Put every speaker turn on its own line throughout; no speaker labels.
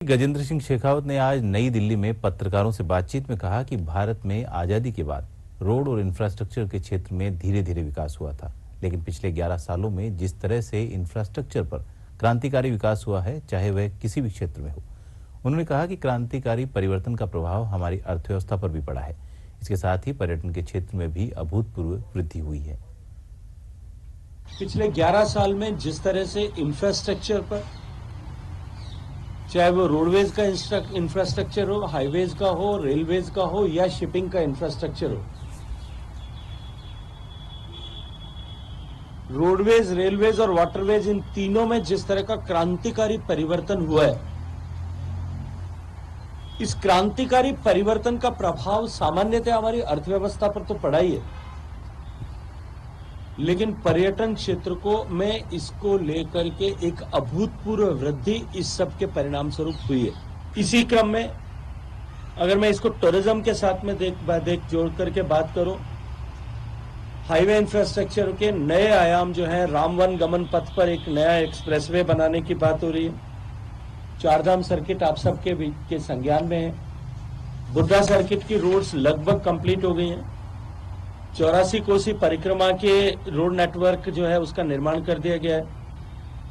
गजेंद्र सिंह शेखावत ने आज नई दिल्ली में पत्रकारों से बातचीत में कहा कि भारत में आजादी के बाद रोड और इंफ्रास्ट्रक्चर के क्षेत्र में धीरे धीरे विकास हुआ था, लेकिन पिछले 11 सालों में जिस तरह से इंफ्रास्ट्रक्चर पर क्रांतिकारी विकास हुआ है, चाहे वह किसी भी क्षेत्र में हो। उन्होंने कहा कि क्रांतिकारी परिवर्तन का प्रभाव हमारी अर्थव्यवस्था पर भी पड़ा है। इसके साथ ही पर्यटन के क्षेत्र में भी अभूतपूर्व वृद्धि हुई है।
पिछले 11 साल में जिस तरह से इंफ्रास्ट्रक्चर पर, चाहे वो रोडवेज का इंफ्रास्ट्रक्चर हो, हाईवेज का हो, रेलवेज का हो या शिपिंग का इंफ्रास्ट्रक्चर हो, रोडवेज, रेलवेज और वाटरवेज, इन तीनों में जिस तरह का क्रांतिकारी परिवर्तन हुआ है, इस क्रांतिकारी परिवर्तन का प्रभाव सामान्यतः हमारी अर्थव्यवस्था पर तो पड़ा ही है, लेकिन पर्यटन क्षेत्र को में इसको लेकर के एक अभूतपूर्व वृद्धि इस सब के परिणाम स्वरूप हुई है। इसी क्रम में अगर मैं इसको टूरिज्म के साथ में जोड़ करके बात करूं, हाईवे इंफ्रास्ट्रक्चर के नए आयाम जो है, रामवन गमन पथ पर एक नया एक्सप्रेसवे बनाने की बात हो रही है। चारधाम सर्किट आप सबके बीच के संज्ञान में है। बुद्धा सर्किट की रोड्स लगभग कंप्लीट हो गई हैं। 84 कोसी परिक्रमा के रोड नेटवर्क जो है उसका निर्माण कर दिया गया है।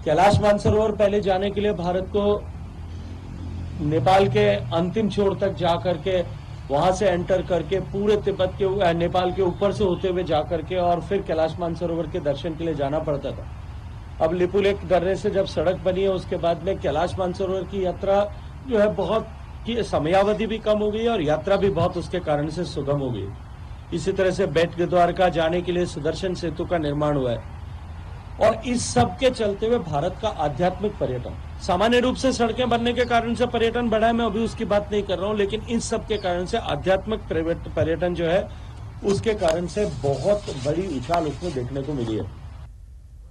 कैलाश मानसरोवर पहले जाने के लिए भारत को नेपाल के अंतिम छोर तक जा करके, वहां से एंटर करके पूरे तिब्बत के नेपाल के ऊपर से होते हुए जा करके और फिर कैलाश मानसरोवर के दर्शन के लिए जाना पड़ता था। अब लिपुलेख दर्रे से जब सड़क बनी है, उसके बाद में कैलाश मानसरोवर की यात्रा जो है बहुत की समयावधि भी कम हो गई है और यात्रा भी बहुत उसके कारण से सुगम हो गई। इसी तरह से बेट द्वारका जाने के लिए सुदर्शन सेतु का निर्माण हुआ है। और इस सब के चलते हुए भारत का आध्यात्मिक पर्यटन, सामान्य रूप से सड़कें बनने के कारण से पर्यटन बढ़ा है, मैं अभी उसकी बात नहीं कर रहा हूं, लेकिन इस सब के कारण से आध्यात्मिक पर्यटन जो है उसके कारण से बहुत बड़ी उछाल उसमें देखने को मिली है।